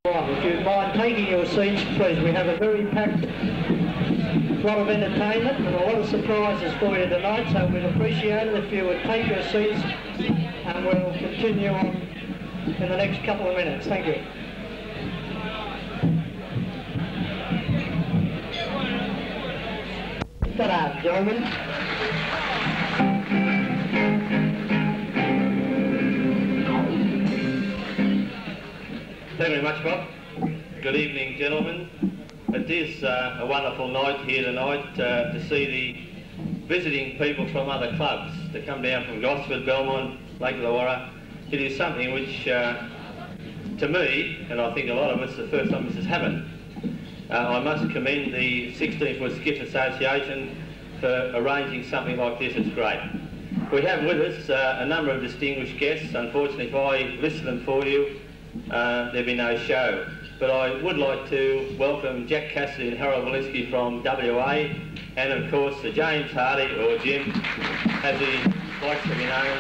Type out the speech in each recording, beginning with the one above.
If you mind taking your seats, please. We have a very packed lot of entertainment and a lot of surprises for you tonight, so we'd appreciate it if you would take your seats, and we'll continue on in the next couple of minutes. Thank you. Good afternoon, gentlemen. Thank you very much, Bob. Good evening, gentlemen. It is a wonderful night here tonight to see the visiting people from other clubs to come down from Gosford, Belmont, Lake Illawarra. It is something which, to me, and I think a lot of us, the first time this has happened. I must commend the 16-foot Skiff Association for arranging something like this. It's great. We have with us a number of distinguished guests. Unfortunately, if I list them for you, there'd be no show. But I would like to welcome Jack Cassidy and Harold Walensky from WA, and of course James Hardy, or Jim, as he likes to be known,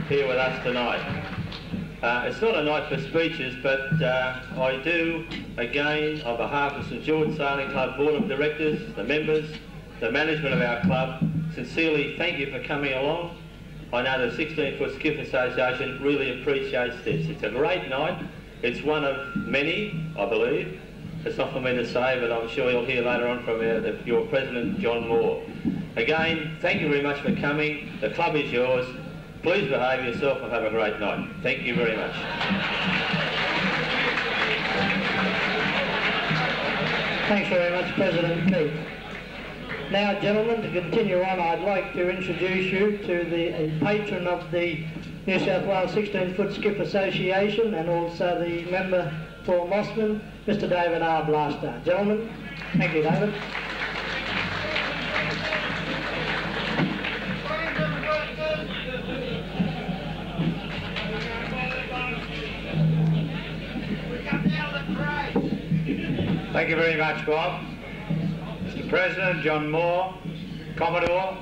here with us tonight. It's not a night for speeches, but I do, again, on behalf of St George Sailing Club Board of Directors, the members, the management of our club, sincerely thank you for coming along. I know the 16-foot Skiff Association really appreciates this. It's a great night. It's one of many, I believe. It's not for me to say, but I'm sure you'll hear later on from your president, John Moore. Again, thank you very much for coming. The club is yours. Please behave yourself and have a great night. Thank you very much. Thanks very much, President Keith. Now, gentlemen, to continue on, I'd like to introduce you to the patron of the New South Wales 16-foot Skiff Association and also the member for Mossman, Mr David R. Blaster. Gentlemen, thank you, David. Thank you very much, Bob. Mr President, John Moore, Commodore,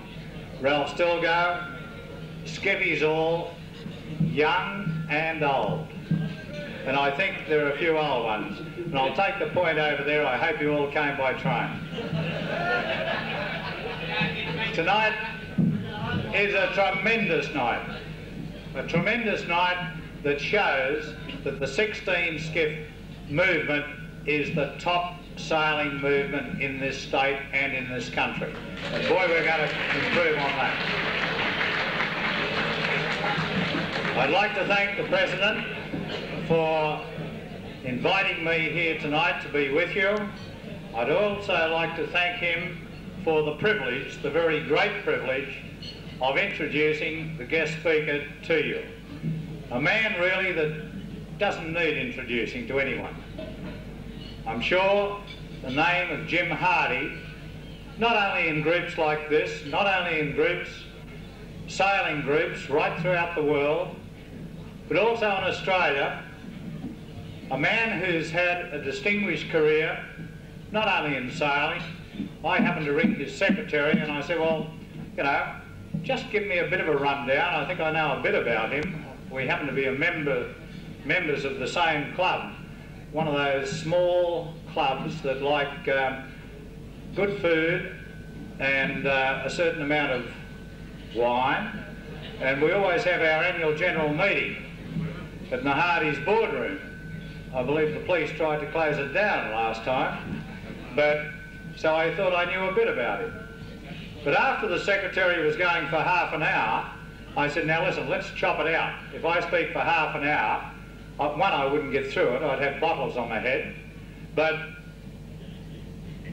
Ralph Stilgo, skippies all, young and old. And I think there are a few old ones. And I'll take the point over there. I hope you all came by train. Tonight is a tremendous night. A tremendous night that shows that the 16 skiff movement is the top sailing movement in this state and in this country. And boy, we're going to improve on that. I'd like to thank the President for inviting me here tonight to be with you. I'd also like to thank him for the privilege, the very great privilege, of introducing the guest speaker to you. A man really that doesn't need introducing to anyone. I'm sure the name of Jim Hardy, not only in groups like this, not only in groups, sailing groups right throughout the world, but also in Australia, a man who's had a distinguished career, not only in sailing. I happened to ring his secretary and I said, well, you know, just give me a bit of a rundown. I think I know a bit about him. We happen to be members of the same club. One of those small clubs that like good food and a certain amount of wine, and we always have our annual general meeting at the Hardy's boardroom. I believe the police tried to close it down last time, but so I thought I knew a bit about him. But after the secretary was going for half an hour, I said, now listen, let's chop it out. If I speak for half an hour, one, I wouldn't get through it, I'd have bottles on my head, but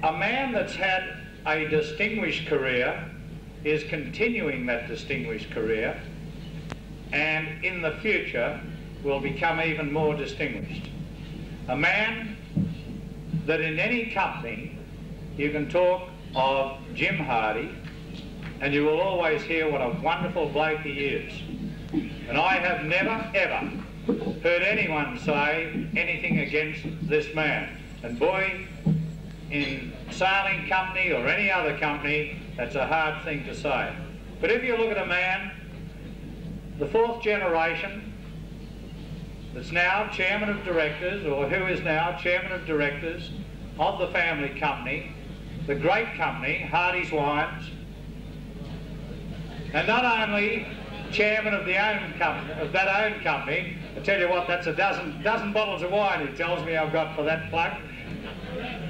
a man that's had a distinguished career is continuing that distinguished career, and in the future will become even more distinguished. A man that in any company you can talk of Jim Hardy and you will always hear what a wonderful bloke he is. And I have never ever heard anyone say anything against this man. And boy, in sailing company or any other company, that's a hard thing to say. But if you look at a man, the fourth generation, that's now Chairman of Directors, or who is now Chairman of Directors of the family company, the great company, Hardy's Wines, and not only Chairman of that own company, I tell you what, that's a dozen bottles of wine he tells me I've got for that plug.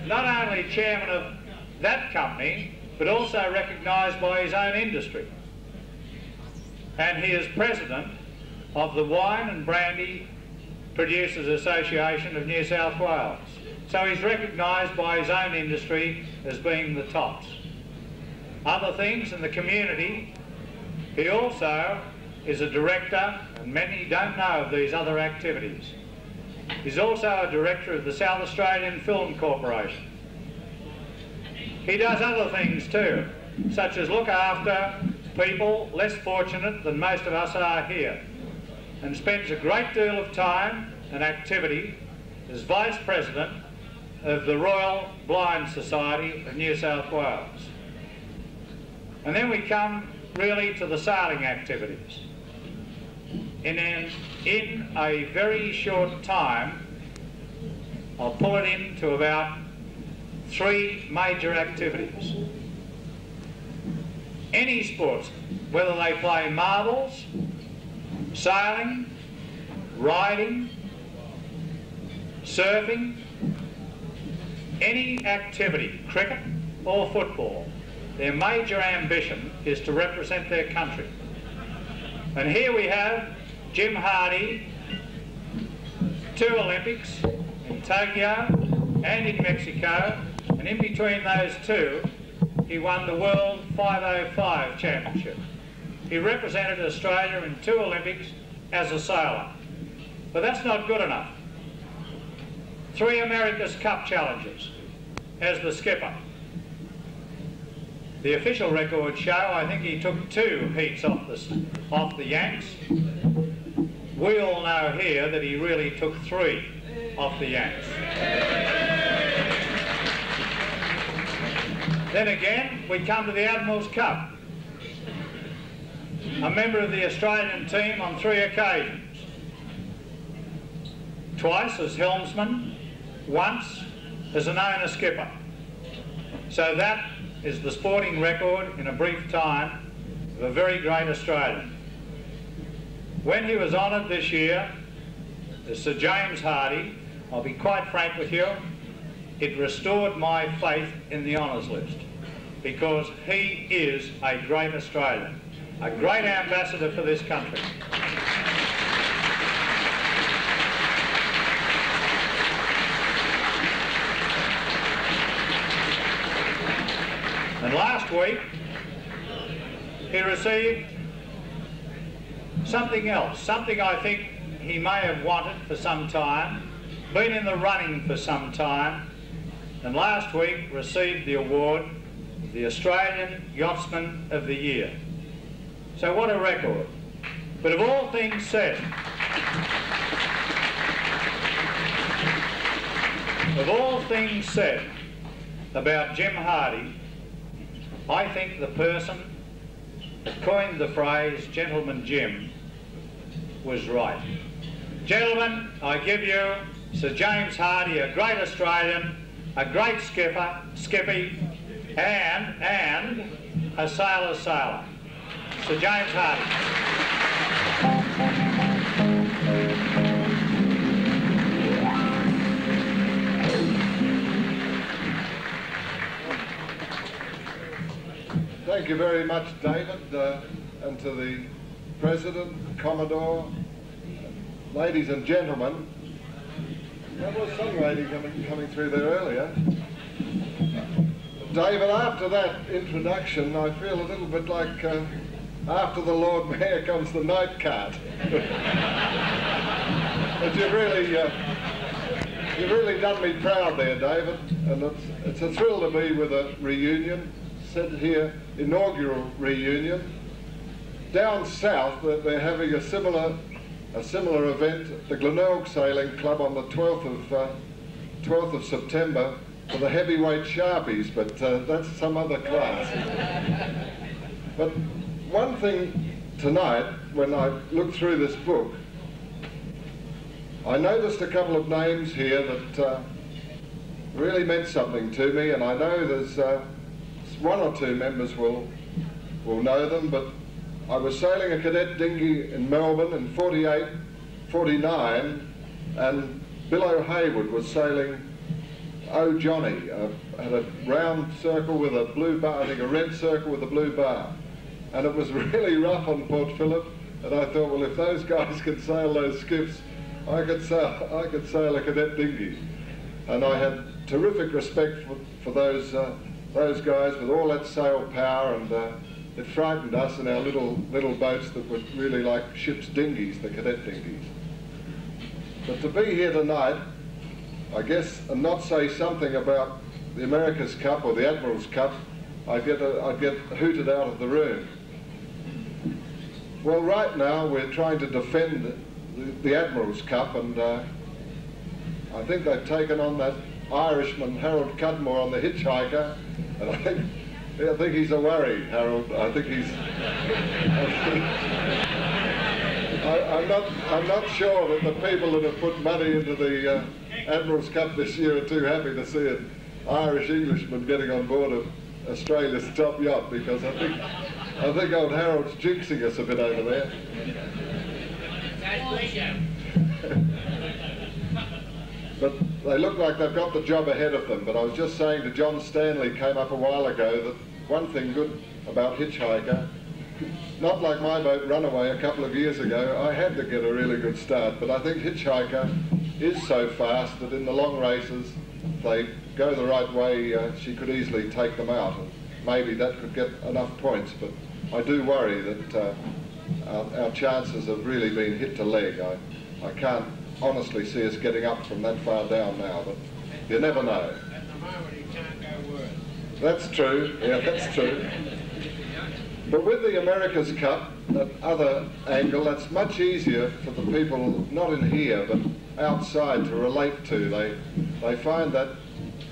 Not only Chairman of that company, but also recognised by his own industry. And he is President of the Wine and Brandy Producers Association of New South Wales. So he's recognised by his own industry as being the tops. Other things in the community, he also is a director, and many don't know of these other activities. He's also a director of the South Australian Film Corporation. He does other things too, such as look after people less fortunate than most of us are here, and spends a great deal of time and activity as Vice President of the Royal Blind Society of New South Wales. And then we come really to the sailing activities. In a very short time, I'll pull it into about 3 major activities. Any sports, whether they play marbles, sailing, riding, surfing, any activity, cricket or football, their major ambition is to represent their country. And here we have Jim Hardy, 2 Olympics in Tokyo and in Mexico, and in between those 2 he won the World 505 Championship. He represented Australia in 2 Olympics as a sailor. But that's not good enough. 3 America's Cup challenges as the skipper. The official records show I think he took 2 heats off the Yanks. We all know here that he really took 3 off the Yanks. Then again, we come to the Admiral's Cup. A member of the Australian team on 3 occasions. Twice as helmsman, once as an owner skipper. So that is the sporting record in a brief time of a very great Australian. When he was honoured this year as Sir James Hardy, I'll be quite frank with you, it restored my faith in the honours list, because he is a great Australian, a great ambassador for this country. And last week, he received something else, something I think he may have wanted for some time, been in the running for some time, and last week received the award of the Australian Yachtsman of the Year. So what a record. But of all things said, about Jim Hardy, I think the person that coined the phrase Gentleman Jim was right. Gentlemen, I give you Sir James Hardy, a great Australian, a great skippy, and a sailor's sailor. Sir James Hardy. Thank you very much, David, and to the President, Commodore, ladies and gentlemen. There was some lady coming through there earlier. David, after that introduction, I feel a little bit like after the Lord Mayor comes the night cart. But you've really done me proud there, David, and it's a thrill to be with a reunion. Said here, inaugural reunion. Down south, they're having a similar event at the Glenelg Sailing Club on the 12th of September for the heavyweight Sharpies, but that's some other class. But one thing tonight, when I looked through this book, I noticed a couple of names here that really meant something to me, and I know there's one or two members will know them, but I was sailing a cadet dinghy in Melbourne in 48, 49, and Bill O'Hayward was sailing Oh Johnny, had a round circle with a blue bar, I think a red circle with a blue bar. And it was really rough on Port Phillip, and I thought, well, if those guys could sail those skiffs, I could sail a cadet dinghy. And I had terrific respect for those guys with all that sail power, and it frightened us in our little boats that were really like ship's dinghies, the cadet dinghies. But to be here tonight, I guess, and not say something about the America's Cup or the Admiral's Cup, I'd get hooted out of the room. Well, right now we're trying to defend the Admiral's Cup, and I think they've taken on that Irishman Harold Cudmore on the Hitchhiker, and I think he's a worry, Harold. I think he's. I'm not sure that the people that have put money into the Admiral's Cup this year are too happy to see an Irish Englishman getting on board of Australia's top yacht, because I think old Harold's jinxing us a bit over there. But they look like they've got the job ahead of them. But I was just saying to John Stanley, came up a while ago, that one thing good about Hitchhiker, not like my boat Runaway a couple of years ago, I had to get a really good start, but I think Hitchhiker is so fast that in the long races, if they go the right way, she could easily take them out, and maybe that could get enough points. But I do worry that our chances have really been hit to leg. I can't honestly see us getting up from that far down now, but you never know. At the moment, it can't go worse. That's true, yeah, that's true. But with the America's Cup, that other angle, that's much easier for the people not in here but outside to relate to. They find that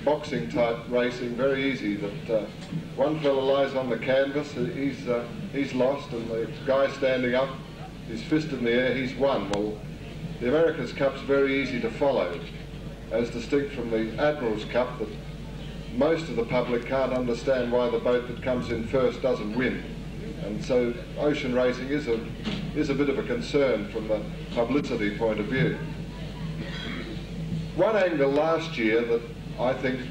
boxing type racing very easy, that one fellow lies on the canvas, he's lost, and the guy standing up, his fist in the air, he's won. Well, the America's Cup's very easy to follow, as distinct from the Admiral's Cup, that most of the public can't understand why the boat that comes in first doesn't win. And so ocean racing is a bit of a concern from the publicity point of view. One angle last year that I think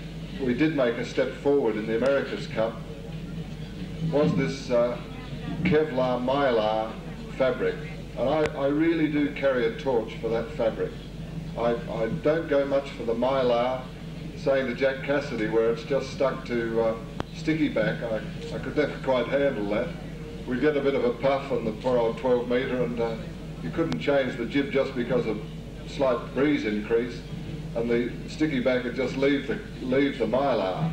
we did make a step forward in the America's Cup was this Kevlar Mylar fabric. And I really do carry a torch for that fabric. I don't go much for the Mylar, saying to Jack Cassidy, where it's just stuck to sticky back. I could never quite handle that. We'd get a bit of a puff on the poor old 12 metre, and you couldn't change the jib just because of slight breeze increase, and the sticky back would just leave the Mylar.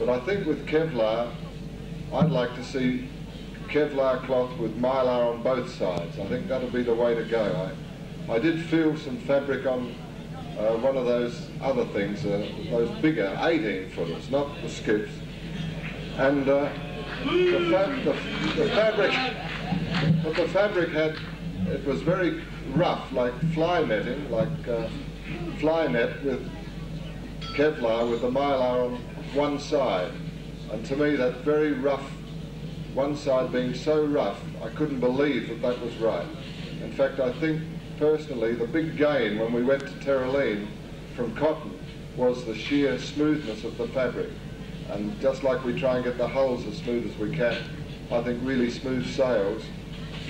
But I think with Kevlar, I'd like to see Kevlar cloth with Mylar on both sides. I think that'll be the way to go. I did feel some fabric on one of those other things, those bigger 18-footers, not the skiffs. And the fabric had, it was very rough, like fly netting, like fly net with Kevlar with the Mylar on one side. And to me, that very rough, one side being so rough, I couldn't believe that that was right. In fact, I think personally the big gain when we went to Terraline from cotton was the sheer smoothness of the fabric. And just like we try and get the hulls as smooth as we can, I think really smooth sails.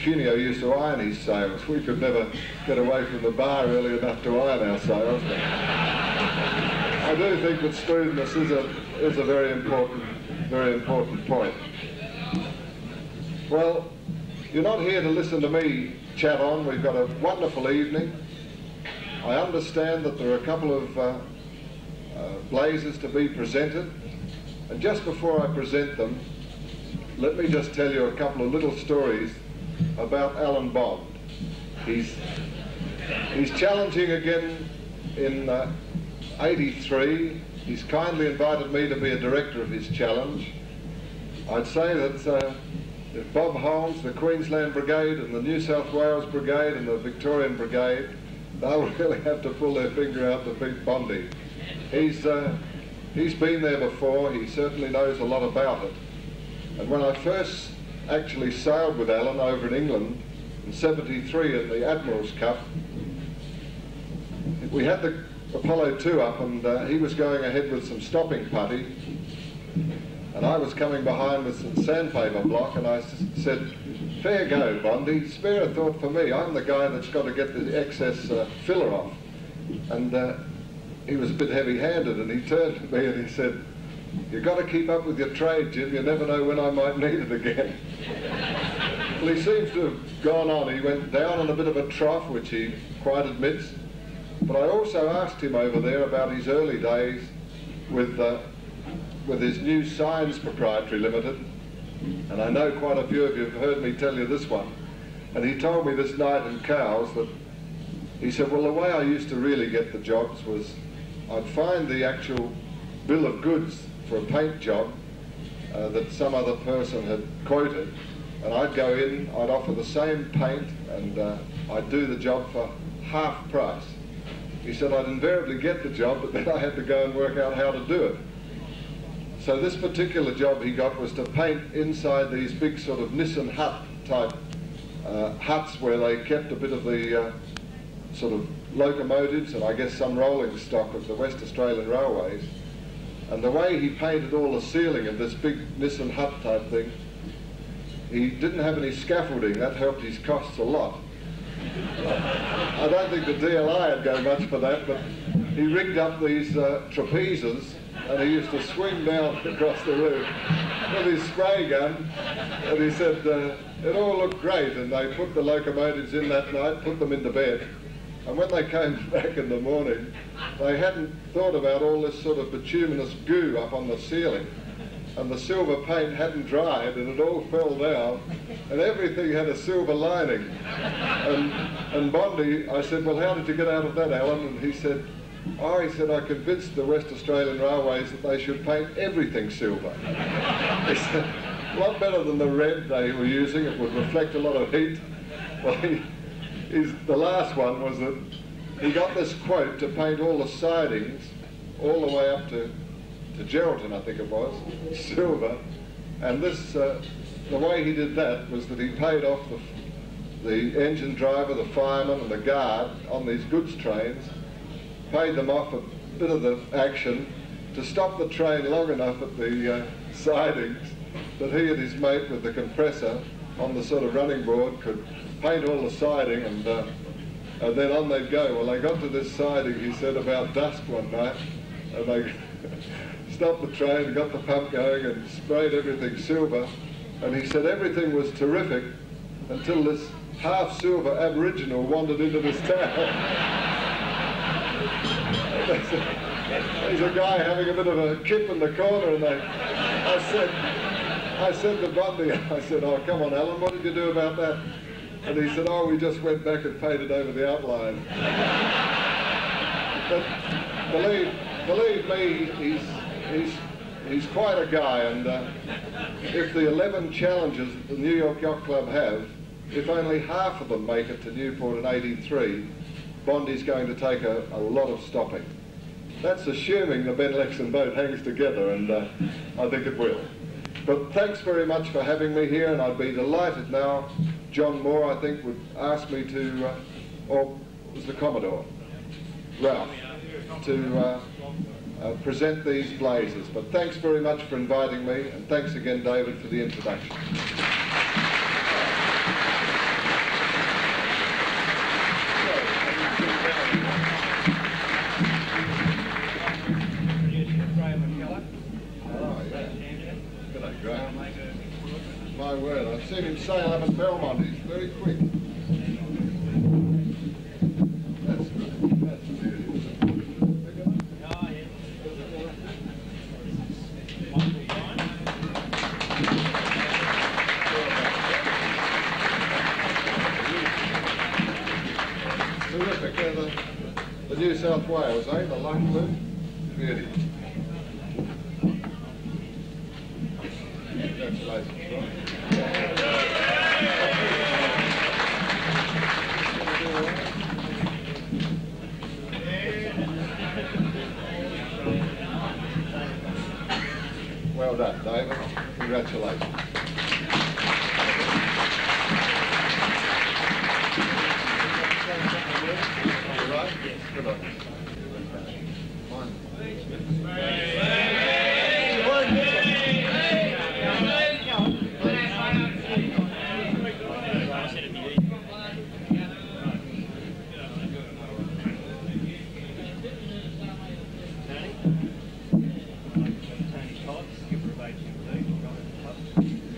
Cuneo used to iron his sails. We could never get away from the bar early enough to iron our sails. But I do think that smoothness is a very important point. Well, you're not here to listen to me chat on. We've got a wonderful evening. I understand that there are a couple of blazers to be presented. And just before I present them, let me just tell you a couple of little stories about Alan Bond. He's challenging again in 83. He's kindly invited me to be a director of his challenge. I'd say that if Bob Holmes, the Queensland Brigade and the New South Wales Brigade and the Victorian Brigade they'll really have to pull their finger out to beat Bondi. He's been there before, he certainly knows a lot about it. And when I first actually sailed with Alan over in England in '73 in the Admiral's Cup, we had the Apollo 2 up, and he was going ahead with some stopping putty, and I was coming behind with some sandpaper block, and I said, "Fair go, Bondi, spare a thought for me. I'm the guy that's got to get the excess filler off." And he was a bit heavy-handed, and he turned to me and he said, "You've got to keep up with your trade, Jim. You never know when I might need it again." Well, he seems to have gone on. He went down in a bit of a trough, which he quite admits. But I also asked him over there about his early days with his new Science Proprietary Limited. And I know quite a few of you have heard me tell you this one. And he told me this night in Cowes that, he said, well, the way I used to really get the jobs was I'd find the actual bill of goods for a paint job that some other person had quoted, and I'd go in, I'd offer the same paint, and I'd do the job for half price. He said I'd invariably get the job, but then I had to go and work out how to do it. So this particular job he got was to paint inside these big sort of Nissan hut type huts where they kept a bit of the sort of locomotives and I guess some rolling stock of the West Australian Railways. And the way he painted all the ceiling of this big Nissan hut type thing, he didn't have any scaffolding. That helped his costs a lot. I don't think the DLI would go much for that, but he rigged up these trapezes, and he used to swing down across the roof with his spray gun, and he said it all looked great, and they put the locomotives in that night, put them into bed, and when they came back in the morning, they hadn't thought about all this sort of bituminous goo up on the ceiling, and the silver paint hadn't dried, and it all fell down, and everything had a silver lining. And Bondi, I said, well, how did you get out of that, Alan? And he said, oh, he said, I convinced the West Australian Railways that they should paint everything silver. He said, a lot better than the red they were using, it would reflect a lot of heat. Well, the last one was that he got this quote to paint all the sidings all the way up to Geraldton, I think it was, silver, and this, the way he did that was that he paid off the engine driver, the fireman and the guard on these goods trains, paid them off a bit of the action to stop the train long enough at the sidings that he and his mate with the compressor on the sort of running board could paint all the siding, and then on they'd go. Well, they got to this siding, he said, about dusk one night, and they stopped the train, got the pump going and sprayed everything silver, and he said everything was terrific until this half-silver Aboriginal wandered into this town. There's a guy having a bit of a kip in the corner, and I said to Bondi, I said, oh, come on, Alan, what did you do about that? And he said, oh, we just went back and painted over the outline. But believe me, he's quite a guy, and if the 11 challenges that the New York Yacht Club have, if only half of them make it to Newport in '83, Bondi's going to take a lot of stopping. That's assuming the Ben Lexon boat hangs together, and I think it will. But thanks very much for having me here, and I'd be delighted now. John Moore, I think, would ask me to, or was the Commodore, Ralph, to present these blazers. But thanks very much for inviting me, and thanks again, David, for the introduction. My word, I've seen him sail up at Belmont. He's very quick. That's good. That's beautiful. Terrific. The New South Wales, eh? The Longboat. Beauty. Congratulations, Ron. Well done, David. Congratulations. All right? Yes. Good on you.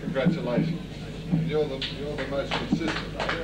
Congratulations. You're the most consistent, are you?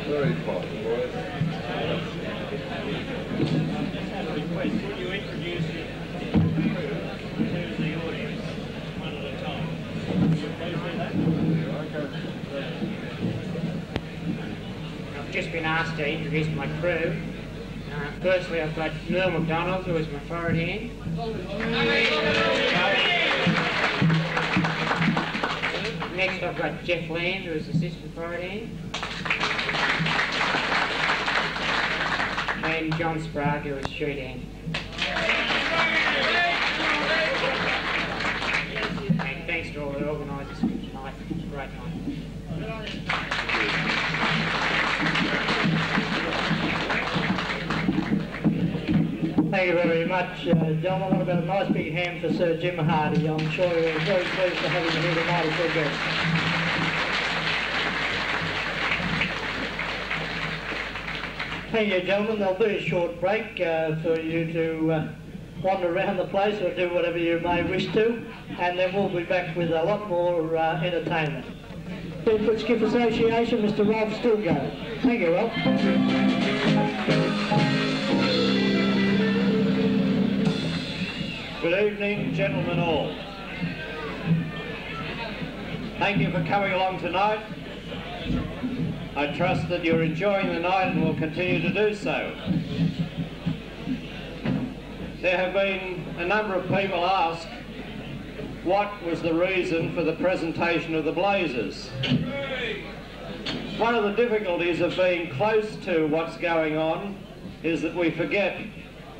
Very fine, boys. Would you introduce to the audience one at a time? I've just been asked to introduce my crew. Firstly, I've got Neil McDonald, who is my forward hand. Next, I've got Jeff Land, who is assistant forward hand. And John Sprague, who is shoot hand. And thanks to all the organisers for tonight. It's a great night. Thank you very much, gentlemen. What about a nice big hand for Sir Jim Hardy? I'm sure you're very pleased to have him here tonight as our guest. Thank you, gentlemen. There'll be a short break for you to wander around the place or do whatever you may wish to, and then we'll be back with a lot more entertainment. Bedford Skiff Association, Mr. Ralph Stilgo. Thank you, Ralph. Good evening, gentlemen all. Thank you for coming along tonight. I trust that you're enjoying the night and will continue to do so. There have been a number of people ask what was the reason for the presentation of the Blazers. One of the difficulties of being close to what's going on is that we forget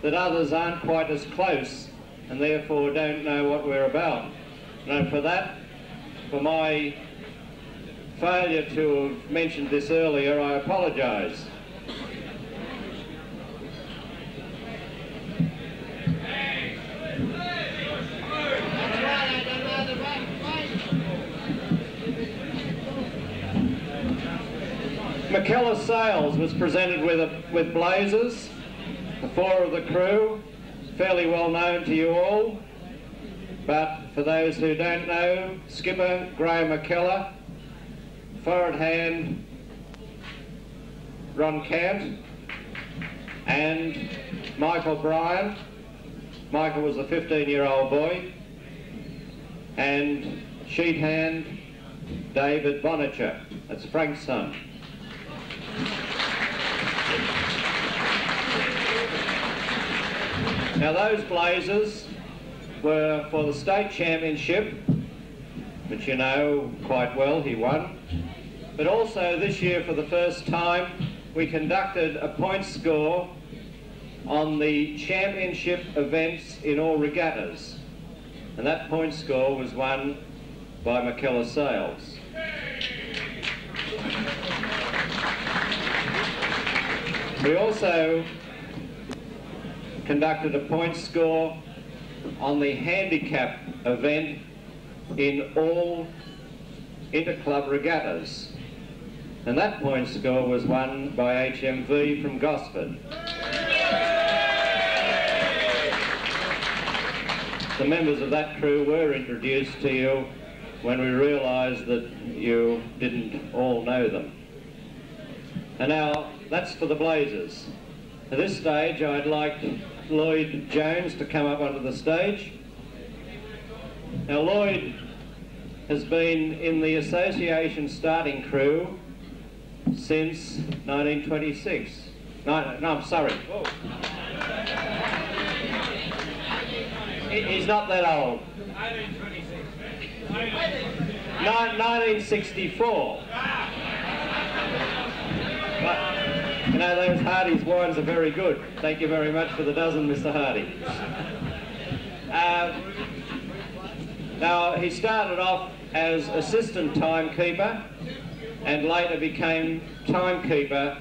that others aren't quite as close and therefore don't know what we're about. And for that, for my failure to have mentioned this earlier, I apologise. McKellar Sales was presented with Blazers, the four of the crew, fairly well known to you all, but for those who don't know, skipper Graham McKellar, forward hand Ron Cant, and Michael Bryant. Michael was a 15-year-old boy, and sheet hand David Bonicher. That's Frank's son. Now those Blazers were for the state championship, which you know quite well, he won. But also this year, for the first time, we conducted a point score on the championship events in all regattas. And that point score was won by McKellar Sales. We also conducted a point score on the handicap event in all inter-club regattas, and that point score was won by HMV from Gosford. The members of that crew were introduced to you when we realised that you didn't all know them. And now, that's for the Blazers. At this stage, I'd like Lloyd Jones to come up onto the stage. Now, Lloyd has been in the association starting crew since 1926. No, I'm sorry. Oh. He's not that old. 1964. But, you know, those Hardy's wines are very good. Thank you very much for the dozen, Mr. Hardy. Now, he started off as assistant timekeeper and later became timekeeper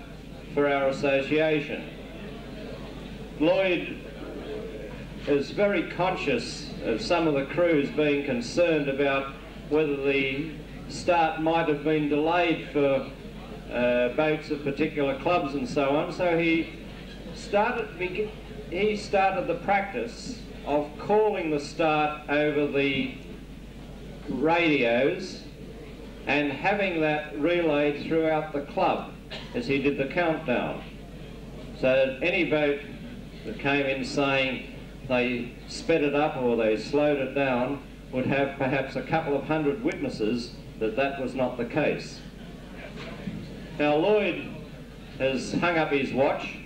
for our association. Lloyd is very conscious of some of the crews being concerned about whether the start might have been delayed for boats of particular clubs and so on, so he started the practice of calling the start over the radios and having that relayed throughout the club as he did the countdown. So that any boat that came in saying they sped it up or they slowed it down would have perhaps a couple of hundred witnesses that that was not the case. Now, Lloyd has hung up his watch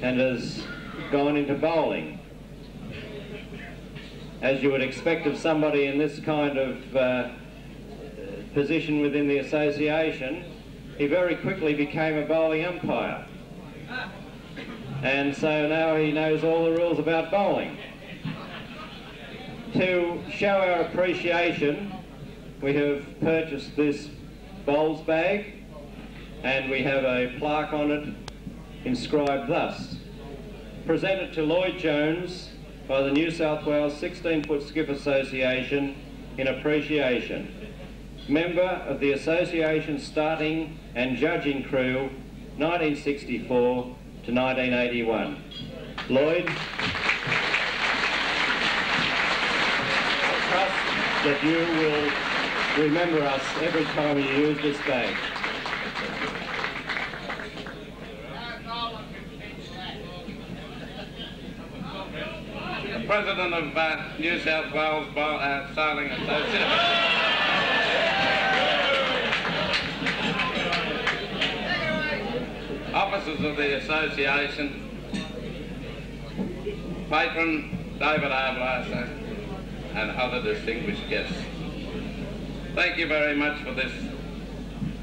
and has gone into bowling. As you would expect of somebody in this kind of position within the association, he very quickly became a bowling umpire. And so now he knows all the rules about bowling. To show our appreciation, we have purchased this bowls bag, and we have a plaque on it inscribed thus: presented to Lloyd Jones by the New South Wales 16-Foot Skiff Association in appreciation. Member of the association starting and judging crew 1964 to 1981. Lloyd, I trust that you will remember us every time you use this bag. President of New South Wales Sailing Association. Officers of the association, patron David Arblaser, and other distinguished guests. Thank you very much for this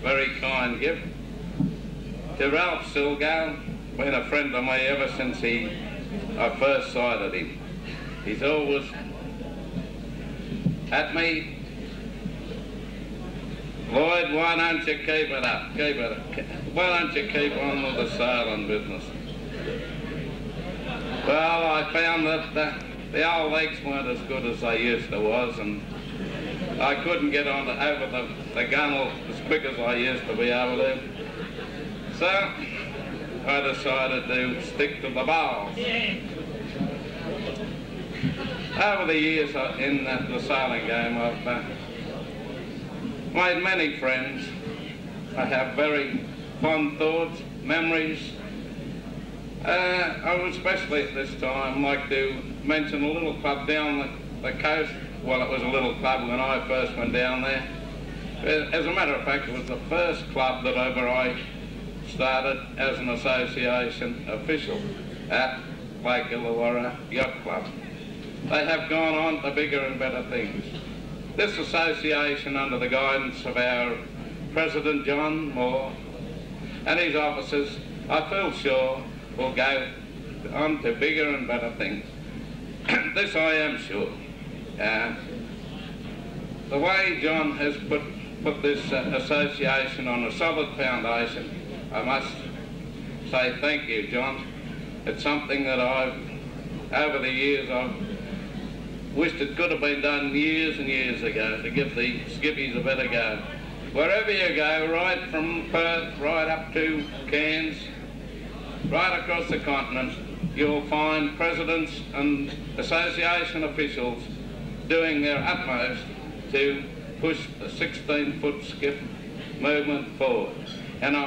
very kind gift. To Ralph Silgale, been a friend of mine ever since I first sighted him. He's always at me, Lloyd, why don't you keep it up? Why don't you keep on with the sailing business? Well, I found that the old legs weren't as good as they used to was, and I couldn't get on over the gunnel as quick as I used to be able to. So I decided to stick to the bowls. Over the years in the sailing game, I've made many friends. I have very fond thoughts, memories. I would especially at this time like to mention a little club down the coast. Well, it was a little club when I first went down there. As a matter of fact, it was the first club that ever I started as an association official at Lake Illawarra Yacht Club. They have gone on to bigger and better things. This association, under the guidance of our President John Moore and his officers, I feel sure will go on to bigger and better things. This I am sure. The way John has put this association on a solid foundation, I must say thank you, John. It's something that over the years, I've wished it could have been done years and years ago to give the skippies a better go. Wherever you go, right from Perth, right up to Cairns, right across the continent, you'll find presidents and association officials doing their utmost to push the 16-foot skiff movement forward. And I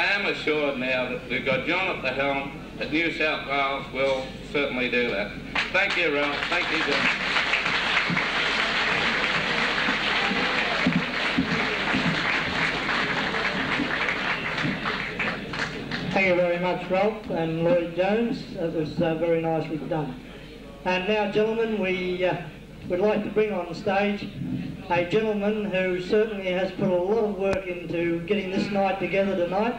am assured now that we've got John at the helm, that New South Wales will certainly do that. Thank you, Ralph. Thank you, John. Thank you very much, Ralph and Lloyd Jones. That was very nicely done. And now, gentlemen, we would like to bring on stage a gentleman who certainly has put a lot of work into getting this night together tonight.